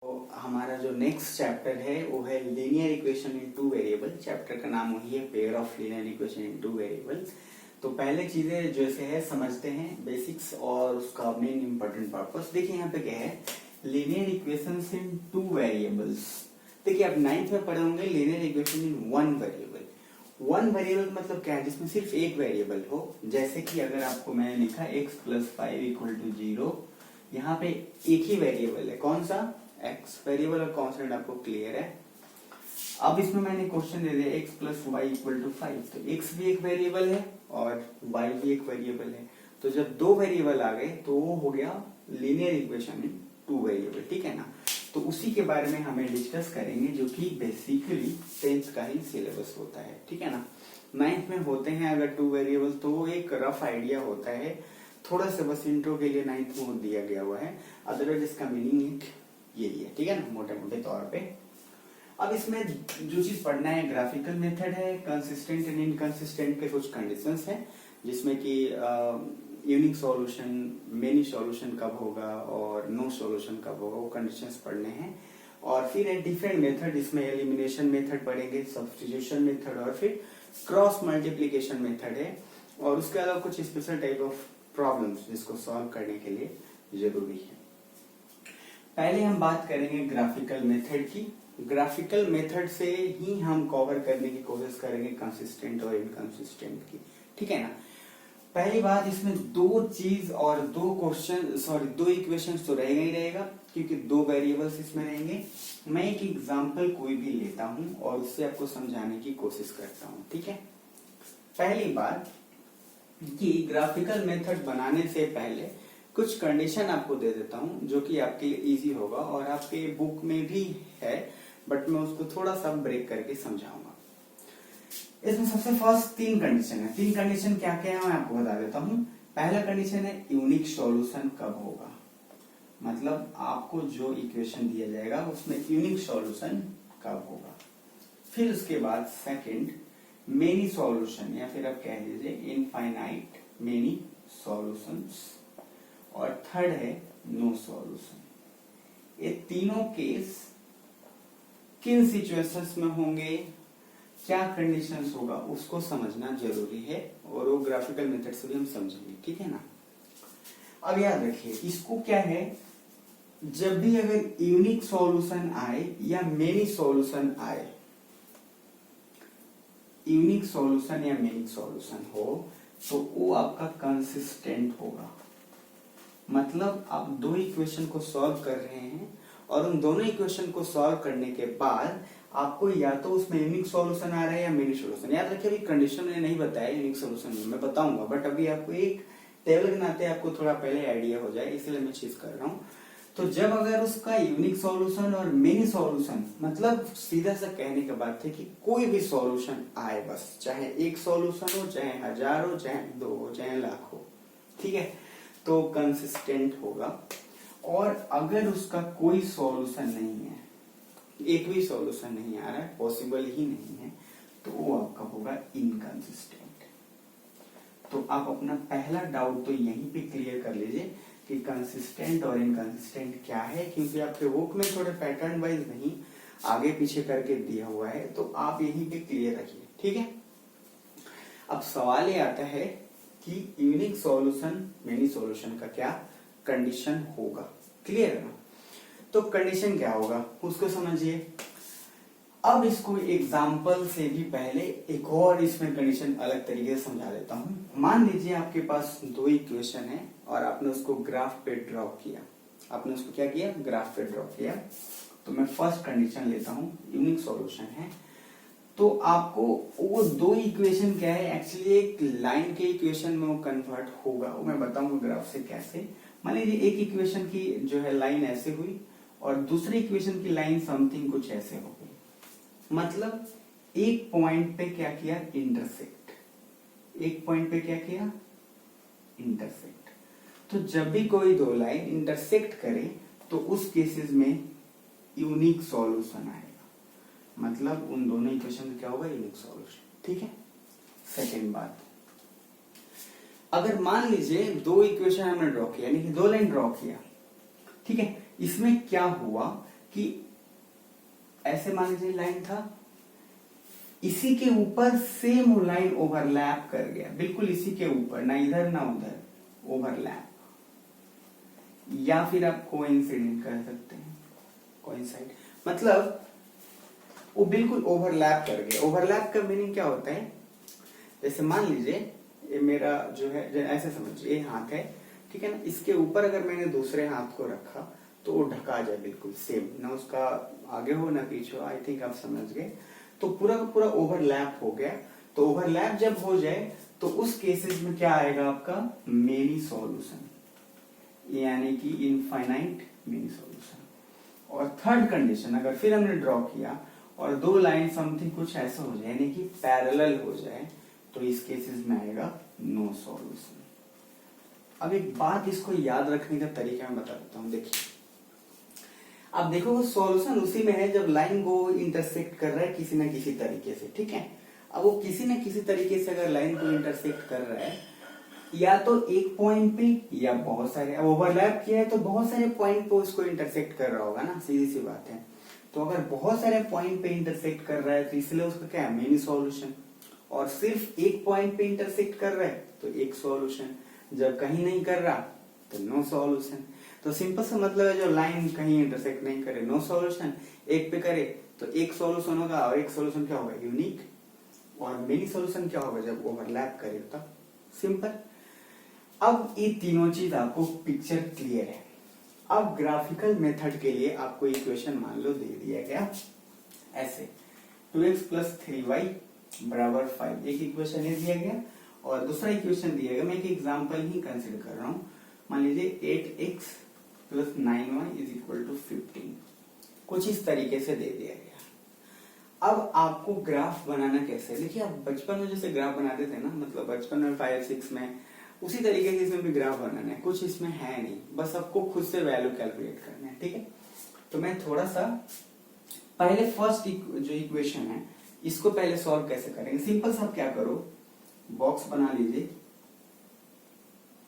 तो हमारा जो नेक्स्ट चैप्टर है वो है linear equation in two variable. Chapter का नाम वही है, pair of linear equation in two variable. तो पहले चीजें जैसे है समझते हैं बेसिक्स और उसका मेन इंपॉर्टेंट पर्पस। देखिए यहाँ पे क्या है, लीनियर इक्वेशंस इन टू वेरिएबल्स। देखिए आप 9th में पढ़े होंगे linear equation in one variable. One variable मतलब क्या है, जिसमें सिर्फ एक वेरिएबल हो। जैसे कि अगर आपको मैंने लिखा x + 5 = 0, यहाँ पे एक ही वेरिएबल है, कौन सा, x। वेरिएबल और कांस्टेंट आपको क्लियर है। अब इसमें मैंने क्वेश्चन दे दिया x + y = 5, तो x भी एक वेरिएबल है और y भी एक वेरिएबल है। तो जब दो वेरिएबल आ गए तो वो हो गया linear equation in two variable, ठीक है ना। तो उसी के बारे में हमें डिस्कस करेंगे, जो कि बेसिकली 10th का ही सिलेबस होता है, ठीक है ना। 9th में होते हैं अगर टू वेरिएबल, तो एक रफ आइडिया होता है, थोड़ा सा बस इंट्रो के लिए 9th में दिया गया हुआ है। अदरवाइज इसका मीनिंग यही है, ठीक है ना, मोटे मोटे तौर पे। अब इसमें जो चीज पढ़ना है, ग्राफिकल मेथड है, कंसिस्टेंट एंड इनकंसिस्टेंट के कुछ कंडीशंस हैं, जिसमें कि यूनिक सॉल्यूशन, मेनी सॉल्यूशन कब होगा और नो सॉल्यूशन कब होगा, वो कंडीशंस पढ़ने हैं। और फिर है डिफरेंट मेथड, इसमें एलिमिनेशन मेथड पढ़ेंगे, सब्स्टिट्यूशन मेथड और फिर क्रॉस मल्टीप्लिकेशन मेथड है। और उसके अलावा कुछ स्पेशल टाइप ऑफ प्रॉब्लम्स जिसको सॉल्व करने के लिए जरूरी है। पहले हम बात करेंगे ग्राफिकल मेथड की। ग्राफिकल मेथड से ही हम कवर करने की कोशिश करेंगे कंसिस्टेंट और इनकंसिस्टेंट की, ठीक है ना। पहली बात, इसमें दो चीज और दो इक्वेशंस तो रहेगा ही रहेगा, क्योंकि दो वेरिएबल्स इसमें रहेंगे। मैं एक एग्जांपल कोई भी लेता हूं और उससे आपको समझाने की कोशिश करता हूं, ठीक है। पहली बात कि ग्राफिकल मेथड बनाने से पहले कुछ कंडीशन आपको दे देता हूं, जो कि आपके लिए इजी होगा और आपके बुक में भी है, बट मैं उसको थोड़ा सा ब्रेक करके समझाऊंगा। इसमें सबसे फर्स्ट तीन कंडीशन है। तीन कंडीशन क्या क्या है मैं आपको बता देता हूं। पहला कंडीशन है यूनिक सॉल्यूशन कब होगा, मतलब आपको जो इक्वेशन दिया जाएगा उसमें यूनिक सॉल्यूशन कब होगा। फिर उसके बाद सेकंड, मेनी सॉल्यूशन, या फिर आप कह लीजिए इनफाइनाइट मेनी सॉल्यूशंस। और थर्ड है नो सॉल्यूशन। ये तीनों केस किन सिचुएशंस में होंगे, क्या कंडीशंस होगा, उसको समझना जरूरी है, और वो ग्राफिकल मेथड से भी हम समझेंगे, ठीक है ना। अब याद रखिए, इसको क्या है, जब भी अगर यूनिक सॉल्यूशन आए या मेनी सॉल्यूशन आए, यूनिक सॉल्यूशन या मेनी सॉल्यूशन हो, तो वो आपका कंसिस्टेंट होगा। मतलब आप दो इक्वेशन को सॉल्व कर रहे हैं और उन दोनों इक्वेशन को सॉल्व करने के बाद आपको या तो उसमें यूनिक सॉल्यूशन आ रहा है या मेनी सॉल्यूशन। याद रखिए, अभी कंडीशन मैंने नहीं बताया यूनिक सॉल्यूशन में, मैं बताऊंगा, बट अभी आपको एक टेबल के नाते आपको थोड़ा पहले आइडिया हो जाए, इसलिए मैं चीज कर रहा हूँ। तो जब अगर उसका यूनिक सॉल्यूशन और मेनी सॉल्यूशन, मतलब सीधा सा कहने के बाद थे कि कोई भी सॉल्यूशन आए, बस चाहे एक सॉल्यूशन हो, चाहे 1000 हो, चाहे 2 हो, चाहे लाख हो, ठीक है, तो कंसिस्टेंट होगा। और अगर उसका कोई सॉल्यूशन नहीं है, एक भी सॉल्यूशन नहीं आ रहा है, पॉसिबल ही नहीं है, तो वो आपका होगा इनकंसिस्टेंट। तो आप अपना पहला डाउट तो यहीं पे क्लियर कर लीजिए कि कंसिस्टेंट और इनकंसिस्टेंट क्या है, क्योंकि आपके बुक में थोड़े पैटर्न वाइज नहीं आगे पीछे करके दिया हुआ है, तो आप यहीं पे क्लियर रखिए, ठीक है। अब सवाल ये आता है कि यूनिक सॉल्यूशन मेनी सॉल्यूशन का क्या कंडीशन होगा, क्लियर है ना। तो कंडीशन क्या होगा उसको समझिए। अब इसको एग्जांपल से भी पहले एक और इसमें कंडीशन अलग तरीके से समझा देता हूं। मान लीजिए आपके पास दो इक्वेशन है और आपने उसको ग्राफ पे ड्रॉ किया। आपने उसको क्या किया, ग्राफ पे ड्रॉ किया। तो मैं फर्स्ट कंडीशन लेता हूं, यूनिक सॉल्यूशन है। तो आपको वो दो इक्वेशन क्या है, एक्चुअली एक लाइन के इक्वेशन में वो कन्वर्ट होगा, वो मैं बताऊंगा ग्राफ से कैसे। मान लीजिए एक इक्वेशन की जो है लाइन ऐसे हुई और दूसरी इक्वेशन की लाइन समथिंग कुछ ऐसे हो गई। मतलब एक पॉइंट पे क्या किया, इंटरसेक्ट। एक पॉइंट पे क्या किया, इंटरसेक्ट। तो जब भी कोई दो लाइन इंटरसेक्ट करे तो उस केसेस में यूनिक सॉल्यूशन आएगा, मतलब उन दोनों इक्वेशन में क्या होगा, यूनिक सॉल्यूशन, ठीक है। सेकेंड बात, अगर मान लीजिए दो इक्वेशन हमने ड्रॉ किया, यानी कि दो लाइन ड्रॉ किया, ठीक है, इसमें क्या हुआ कि ऐसे मान लीजिए लाइन था, इसी के ऊपर सेम लाइन ओवरलैप कर गया, बिल्कुल इसी के ऊपर, ना इधर ना उधर, ओवरलैप, या फिर आप कोइंसिडेंट कर सकते हैं, कोइंसाइड, मतलब वो बिल्कुल ओवरलैप कर गया। ओवरलैप का मीनिंग क्या होता है, जैसे मान लीजिए ये मेरा जो है, ऐसे समझिए ये हाथ है, ठीक है ना, इसके ऊपर अगर मैंने दूसरे हाथ को रखा तो वो ढका जाए बिल्कुल सेम, ना उसका आगे हो ना पीछे हो, आई थिंक आप समझ गए। तो पूरा का पूरा ओवरलैप हो गया। तो ओवरलैप जब हो जाए तो उस केसेस में क्या आएगा आपका, मेनी सॉल्यूशन, यानी कि इनफाइनाइट मेनी सॉल्यूशन। और थर्ड कंडीशन, अगर फिर हमने ड्रॉ किया और दो लाइन समथिंग कुछ ऐसा हो जाए, यानी कि पैरेलल हो जाए, तो इस केसेस में आएगा नो सॉल्यूशन। अब एक बात इसको याद रखने का तरीका मैं बता देता हूं। देखिए, अब देखो वो सॉल्यूशन उसी में है जब लाइन को इंटरसेक्ट कर रहा है किसी ना किसी तरीके से, ठीक है। अब वो किसी ना किसी तरीके से अगर लाइन को इंटरसेक्ट कर रहा है, या तो एक पॉइंट पे या बहुत सारे, अब ओवरलैप किया है तो बहुत सारे पॉइंट पे उसको इंटरसेक्ट कर रहा होगा ना, सीधी सी बात है। तो अगर बहुत सारे पॉइंट पे इंटरसेक्ट कर रहा है तो इसलिए उसका क्या है, मेनी सॉल्यूशन। और सिर्फ एक पॉइंट पे इंटरसेक्ट कर रहा है तो एक सॉल्यूशन, जब कहीं नहीं कर रहा तो नो सॉल्यूशन। तो सिंपल सा मतलब है, जो लाइन कहीं इंटरसेक्ट नहीं करे नो सॉल्यूशन, एक पे करे तो एक सॉल्यूशन होगा, और एक सॉल्यूशन क्या होगा, यूनिक। और मेनी सॉल्यूशन क्या होगा, जब ओवरलैप करे तब। सिंपल। अब ये तीनों चीज आपको पिक्चर क्लियर है। अब ग्राफिकल मेथड के लिए आपको इक्वेशन मान लो दे दिया गया ऐसे, 2x + 3y = 5, एक इक्वेशन ये दिया गया। और दूसरा इक्वेशन दिया गया, मैं एक एग्जांपल ही कंसीडर कर रहा हूं। मान लीजिए 8x + 9y = 15, कुछ इस तरीके से दे दिया गया। अब आपको ग्राफ बनाना कैसे, देखिए आप बचपन में जैसे ग्राफ बनाते थे ना, मतलब बचपन में 5-6 में, उसी तरीके से इसमें भी ग्राफ बनाना है। कुछ इसमें है नहीं, बस आपको खुद से वैल्यू कैलकुलेट करना है, ठीक है। तो मैं थोड़ा सा पहले फर्स्ट जो इक्वेशन है इसको पहले सॉल्व कैसे करेंगे। सिंपल सा, आप क्या करो, बॉक्स बना लीजिए,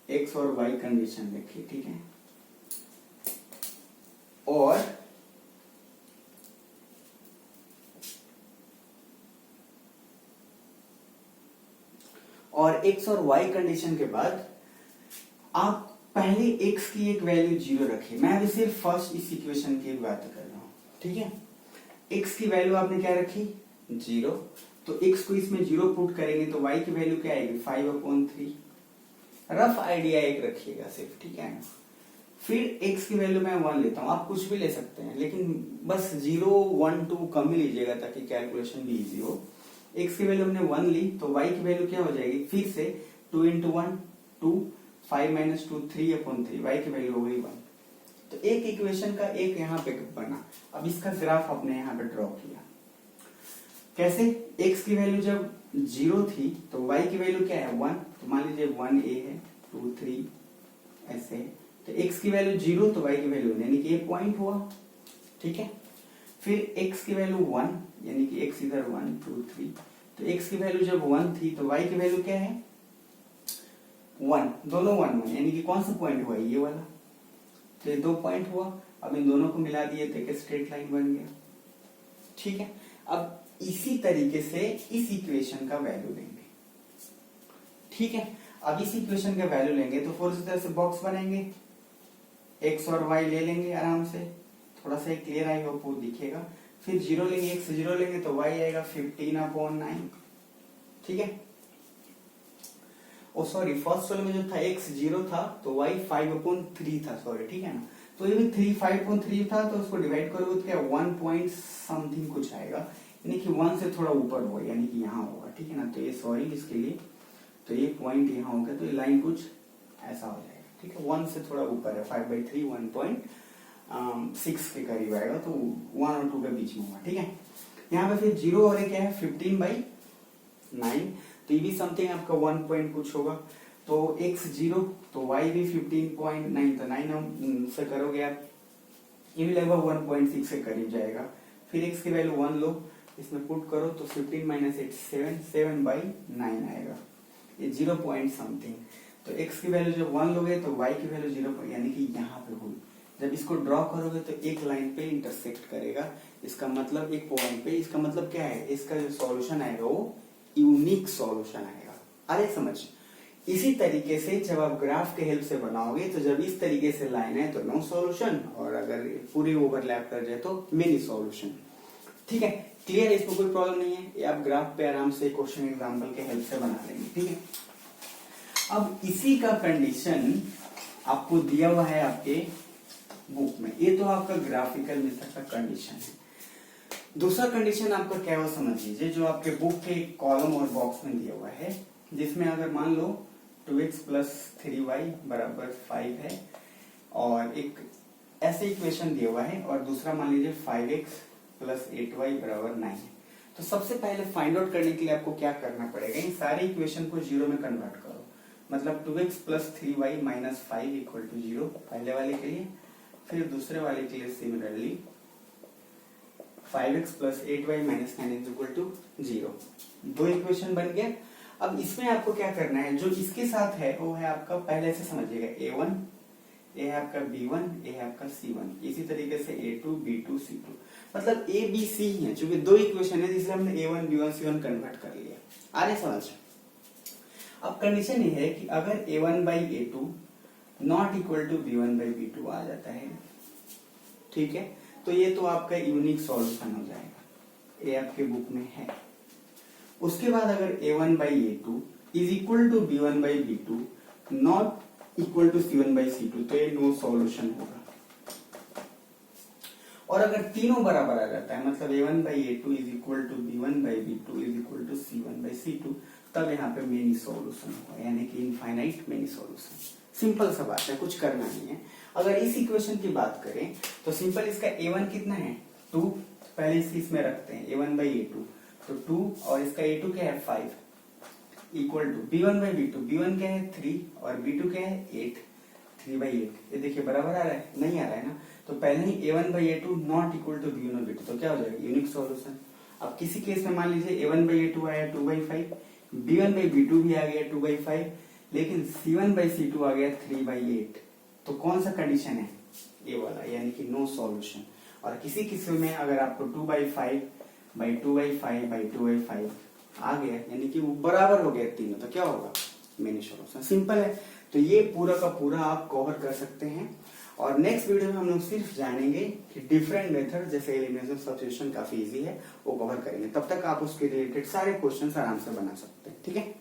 एक्स और वाई कंडीशन देखिए, ठीक है। और एक्स और वाई कंडीशन के बाद आप पहले एक्स की एक वैल्यू 0 रखिए। मैं अभी सिर्फ फर्स्ट इस इक्वेशन की बात कर रहा हूं, ठीक है। एक्स की वैल्यू आपने क्या रखी, 0। तो एक्स को इसमें 0 पुट करेंगे तो वाई की वैल्यू क्या आएगी, 5/3। रफ आइडिया एक रखिएगा सिर्फ, ठीक है। फिर x की वैल्यू मैं 1 लेता हूं, आप कुछ भी ले सकते हैं, लेकिन बस 0, 1, 2 कम ही लीजिएगा ताकि कैलकुलेशन भी इजी हो। x की वैल्यू हमने 1 ली तो y की वैल्यू क्या हो जाएगी, फिर से 2 × 1 2, 5 - 2 3/3, y की वैल्यू हो गई 1। तो एक इक्वेशन का एक यहाँ पे बना। अब इसका ग्राफ अपने यहाँ पे ड्रॉ किया कैसे, x की वैल्यू जब 0 थी तो y की वैल्यू क्या है, 1। तो मान लीजिए 1a है, 2 3 ऐसे। तो x की वैल्यू 0 तो y की वैल्यू, यानी कि ये पॉइंट हुआ, ठीक है। फिर x की वैल्यू 1, यानी कि x इधर 1 2 3। तो x की वैल्यू जब 1 थी तो y की वैल्यू क्या है, 1, दोनों 1 1, यानी कि कौन सा पॉइंट हुआ, ये वाला। तो ये 2 पॉइंट हुआ। अब इन दोनों को मिला दिए तो एक स्ट्रेट लाइन बन गया, ठीक है। अब इसी तरीके से इस इक्वेशन का वैल्यू लेंगे, ठीक है। अब इस इक्वेशन का वैल्यू लेंगे तो फोर्स इस तरह से बॉक्स बनाएंगे, x और y ले लेंगे आराम से, थोड़ा सा क्लियर आई होप वो दिखेगा। फिर 0 लेंगे, x 0 लेंगे तो y आएगा 15/9, ठीक है। ओ सॉरी, फर्स्ट वाले में जो था x 0 था तो y 5/3 था, सॉरी, ठीक है ना। तो ये भी 3 5/3 था तो उसको डिवाइड करोगे तो क्या 1 पॉइंट समथिंग कुछ आएगा, यानी कि 1 से थोड़ा ऊपर होगा, यानी कि यहाँ होगा, ठीक है ना। तो ये सॉरी इसके लिए, तो ये पॉइंट यहाँ होगा, तो ये लाइन कुछ ऐसा हो जाएगा, ठीक है। 1 से थोड़ा ऊपर है, 5/3 1.6 के करीब आएगा, तो 1 और 2 के बीच में होगा, ठीक है। यहाँ पे फिर 0 और क्या है 15/9, तो ये भी समथिंग आपका 1 पॉइंट कुछ होगा। तो x 0 तो y भी 15.9, तो 9 से करोगे आप, ये भी लगभग 1.6 के करीब जाएगा। फिर x की वैल्यू 1 लो, इसमें पुट करो तो 15 - 8 7/9 आएगा, ये 0 पॉइंट समथिंग। तो x की वैल्यू जब 1 लोगे तो y की वैल्यू 0, यानी कि यहाँ पे हुई। जब इसको ड्रॉ करोगे तो एक लाइन पे इंटरसेक्ट करेगा, इसका मतलब एक पॉइंट पे, इसका मतलब क्या है, इसका जो सॉल्यूशन आएगा वो यूनिक सॉल्यूशन आएगा। अरे समझ, इसी तरीके से जब आप ग्राफ के हेल्प से बनाओगे तो जब इस तरीके से लाइन है तो नो सॉल्यूशन, और अगर पूरी ओवरलैप कर जाए तो मेनी सॉल्यूशन। ठीक है, क्लियर है, इसमें कोई प्रॉब्लम नहीं है, ये आप ग्राफ पे आराम से क्वेश्चन एग्जांपल के हेल्प से बना लेंगे। ठीक है, अब इसी का कंडीशन आपको दिया हुआ है आपके बुक में, ये तो आपका ग्राफिकल मेथड का कंडीशन है। दूसरा कंडीशन आपका क्या हो समझ लीजिए, जो आपके बुक के कॉलम और बॉक्स में दिया हुआ है, जिसमें अगर मान लो 2x + 3y = 5 है और एक ऐसे इक्वेशन दिया हुआ है, और दूसरा मान लीजिए 5x + 8y = 9 है। तो सबसे पहले फाइंड आउट करने के लिए आपको क्या करना पड़ेगा, इन सारे इक्वेशन को जीरो में कन्वर्ट करो। मतलब 2x + 3y - 5 = 0 पहले वाले के लिए, फिर दूसरे वाले के लिए सिमिलरली 5x + 8y - 9 = 0। दो इक्वेशन बन गए। अब इसमें आपको क्या करना है, जो इसके साथ है वो है आपका, पहले से समझिएगा, a1, ये है आपका b1, ये है आपका c1, इसी तरीके से a2, b2, c2, मतलब a b c ही है, चूंकि दो इक्वेशन है इसलिए हमने a1, b1, c1 कन्वर्ट कर लिया। आ रहे समझ। अब कंडीशन ये है कि अगर a1/a2 ≠ b1/b2 आ जाता है, ठीक है, तो ये तो आपका यूनिक सॉल्यूशन हो जाएगा, ये आपके बुक में है। उसके बाद अगर a1/a2 = b1/b2 not equal to c1/c2, तो ये नो सॉल्यूशन होगा। और अगर तीनों बराबर आ जाता है, मतलब a1/a2 = b1/b2 = c1/c2, तब यहाँ पे मेनी सॉल्यूशन होगा, यानी कि इनफाइनाइट मेनी सॉल्यूशन। सिंपल सा बात है, कुछ करना नहीं है। अगर इस इक्वेशन की बात करें तो सिंपल, इसका a1 कितना है 2, पहले इसमें रखते हैं a1/a2, तो 2, और इसका a2 क्या है 5 = b1/b2, b1 क्या है 3 और b2 क्या है 8, 3/8। ये देखिए बराबर आ रहा है, नहीं आ रहा है ना, तो पहले ही a1/a2 not equal to b1/b2, तो क्या हो जाएगा यूनिक सॉल्यूशन। अब किसी केस में मान लीजिए a1/a2 आया 2/5, b1/b2 भी आ गया 2/5, लेकिन c1/c2 आ गया 3/8, तो कौन सा कंडीशन है, ये वाला, यानी कि नो सॉल्यूशन। और किसी किसी में अगर आपको 2/5/2/5/2/5 आ गया, यानी कि वो बराबर हो गया तीनों, तो क्या होगा मेनी सॉल्यूशन। सिंपल है, तो ये पूरा का पूरा आप कवर कर सकते हैं। और नेक्स्ट वीडियो में हम लोग सिर्फ जानेंगे कि डिफरेंट मेथड, जैसे एलिमिनेशन सब्स्टिट्यूशन काफी इजी है, वो कवर करेंगे। तब तक आप उसके रिलेटेड सारे क्वेश्चन आराम से बना सकते हैं। ठीक है।